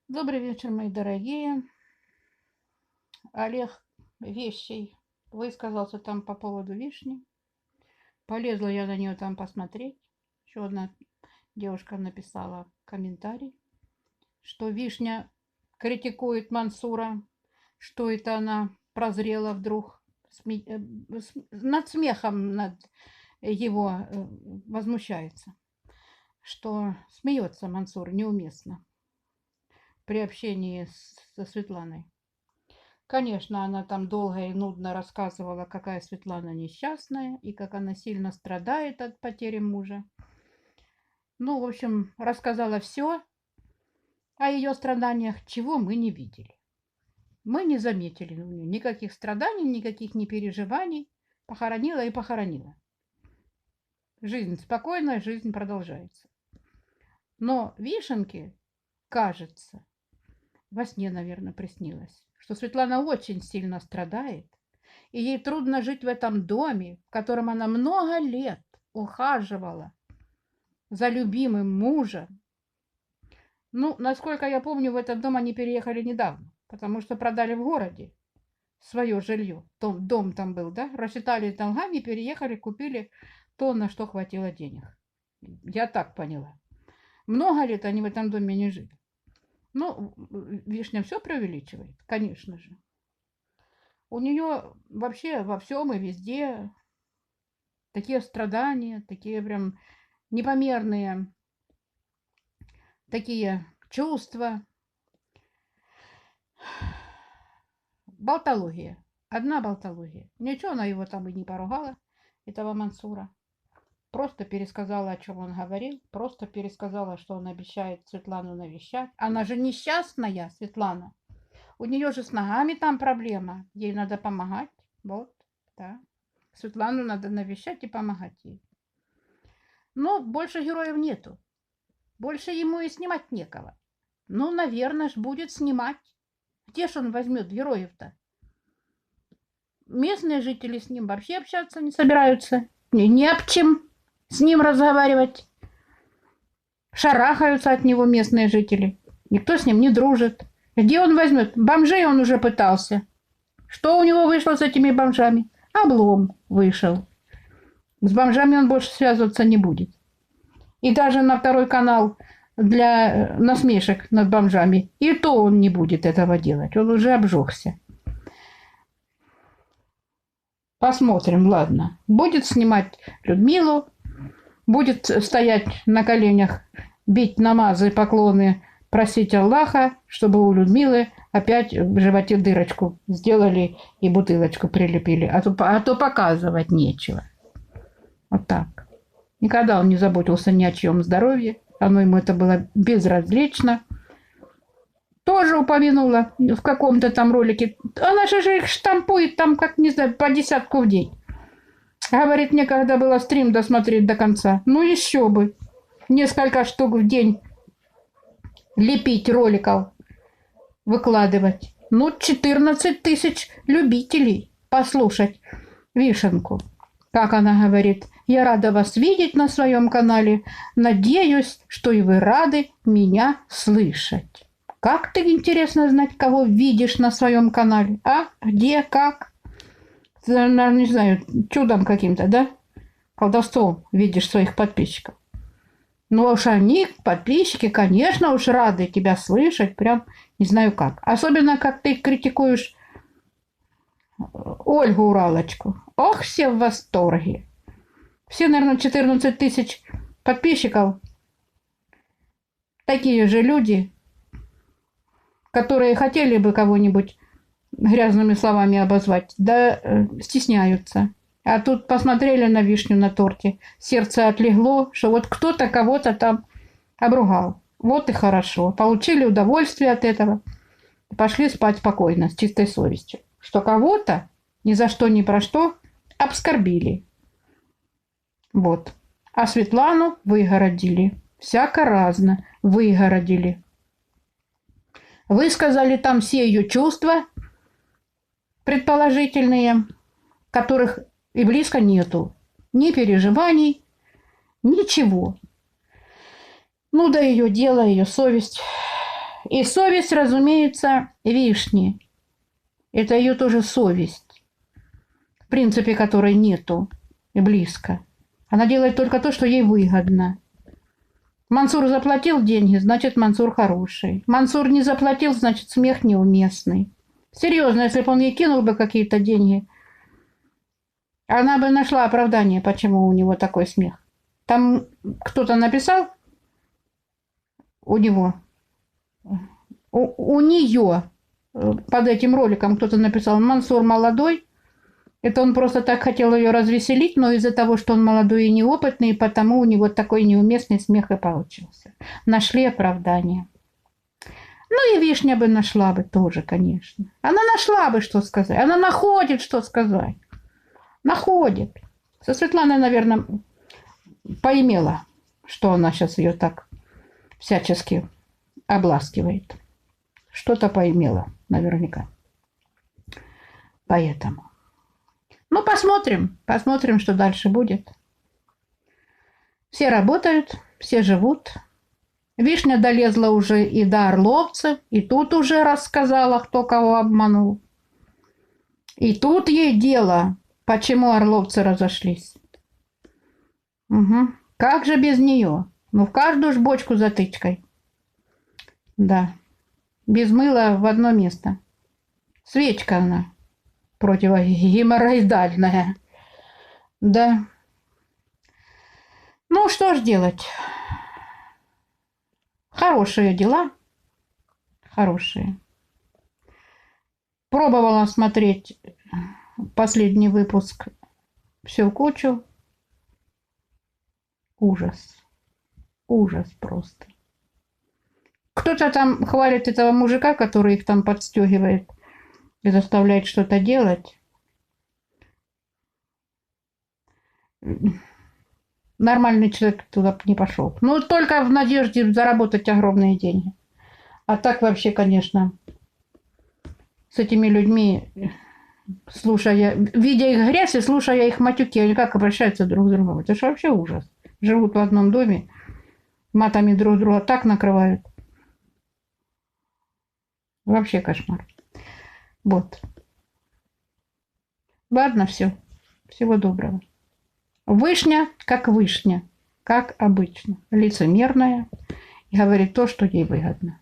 Добрый вечер, мои дорогие. Олег Вещий высказался там по поводу вишни. Полезла я на нее там посмотреть. Еще одна девушка написала комментарий, что вишня критикует Мансура, что это она прозрела вдруг, над смехом над его возмущается, что смеется Мансур неуместно при общении со Светланой. Конечно, она там долго и нудно рассказывала, какая Светлана несчастная и как она сильно страдает от потери мужа. Ну, в общем, рассказала все о ее страданиях, чего мы не видели. Мы не заметили у нее никаких страданий, никаких не переживаний. Похоронила и похоронила. Жизнь спокойная, жизнь продолжается. Но Вишенке, кажется, во сне, наверное, приснилось, что Светлана очень сильно страдает, и ей трудно жить в этом доме, в котором она много лет ухаживала за любимым мужем. Ну, насколько я помню, в этот дом они переехали недавно, потому что продали в городе свое жилье. Дом там был, да? Рассчитали долгами, переехали, купили то, на что хватило денег. Я так поняла. Много лет они в этом доме не жили. Ну, Вишня все преувеличивает, конечно же. У нее вообще во всем и везде такие страдания, такие прям непомерные, такие чувства. Болтология. Одна болтология. Ничего она его там и не поругала, этого Мансура. Просто пересказала, о чем он говорил, просто пересказала, что он обещает Светлану навещать. Она же несчастная, Светлана. У нее же с ногами там проблема. Ей надо помогать. Вот, да. Светлану надо навещать и помогать ей. Но больше героев нету. Больше ему и снимать некого. Ну, наверное, ж будет снимать. Где ж он возьмет героев-то? Местные жители с ним вообще общаться не собираются. Не об чем с ним разговаривать. Шарахаются от него местные жители. Никто с ним не дружит. Где он возьмет? Бомжей он уже пытался. Что у него вышло с этими бомжами? Облом вышел. С бомжами он больше связываться не будет. И даже на второй канал для насмешек над бомжами, и то он не будет этого делать. Он уже обжегся. Посмотрим, ладно. Будет снимать Людмилу, будет стоять на коленях, бить намазы, поклоны, просить Аллаха, чтобы у Людмилы опять в животе дырочку сделали и бутылочку прилепили. А то показывать нечего. Вот так. Никогда он не заботился ни о чьем здоровье. Оно ему это было безразлично. Тоже упомянула в каком-то там ролике. Она же их штампует там, как, не знаю, по десятку в день. Говорит, мне когда было стрим досмотреть до конца. Ну еще бы. Несколько штук в день лепить роликов, выкладывать. Ну, 14 тысяч любителей послушать Вишенку. Как она говорит, я рада вас видеть на своем канале. Надеюсь, что и вы рады меня слышать. Как ты, интересно знать, кого видишь на своем канале? А? Где? Как? Наверное, не знаю, чудом каким-то, да? Колдовством видишь своих подписчиков. Ну уж они, подписчики, конечно, уж рады тебя слышать. Прям не знаю как. Особенно, как ты критикуешь Ольгу Уралочку. Ох, все в восторге. Все, наверное, 14 тысяч подписчиков. Такие же люди, которые хотели бы кого-нибудь грязными словами обозвать, да стесняются. А тут посмотрели на вишню на торте, сердце отлегло, что вот кто-то кого-то там обругал. Вот и хорошо. Получили удовольствие от этого. Пошли спать спокойно, с чистой совестью. Что кого-то ни за что, ни про что обскорбили. Вот. А Светлану выгородили. Всяко разно выгородили. Высказали там все ее чувства предположительные, которых и близко нету. Ни переживаний, ничего. Ну да ее дело, ее совесть. И совесть, разумеется, вишни. Это ее тоже совесть, в принципе, которой нету и близко. Она делает только то, что ей выгодно. Мансур заплатил деньги, значит, Мансур хороший. Мансур не заплатил, значит, смех неуместный. Серьезно, если бы он ей кинул бы какие-то деньги, она бы нашла оправдание, почему у него такой смех. Там кто-то написал у него, у нее под этим роликом кто-то написал: Мансур молодой. Это он просто так хотел ее развеселить, но из-за того, что он молодой и неопытный, потому у него такой неуместный смех и получился. Нашли оправдание. Ну и Вишня бы нашла бы тоже, конечно. Она нашла бы, что сказать. Она находит, что сказать. Находит. Со Светланой, наверное, поимела, что она сейчас ее так всячески обласкивает. Что-то поимела, наверняка. Поэтому. Ну, посмотрим. Посмотрим, что дальше будет. Все работают, все живут. Вишня долезла уже и до орловцев, и тут уже рассказала, кто кого обманул. И тут ей дело, почему орловцы разошлись. Угу. Как же без нее? Ну, в каждую ж бочку затычкой. Да. Без мыла в одно место. Свечка она. Противогеморроидальная. Да. Ну, что ж делать? Хорошие дела. Хорошие. Пробовала смотреть последний выпуск «Все в кучу». Ужас. Ужас просто. Кто-то там хвалит этого мужика, который их там подстегивает и заставляет что-то делать. Нормальный человек туда не пошел. Ну, только в надежде заработать огромные деньги. А так вообще, конечно, с этими людьми, слушая, видя их грязь и слушая их матюки, они как обращаются друг к другу. Это же вообще ужас. Живут в одном доме, матами друг друга так накрывают. Вообще кошмар. Вот. Ладно, все. Всего доброго. Вышня, как обычно. Лицемерная. И говорит то, что ей выгодно.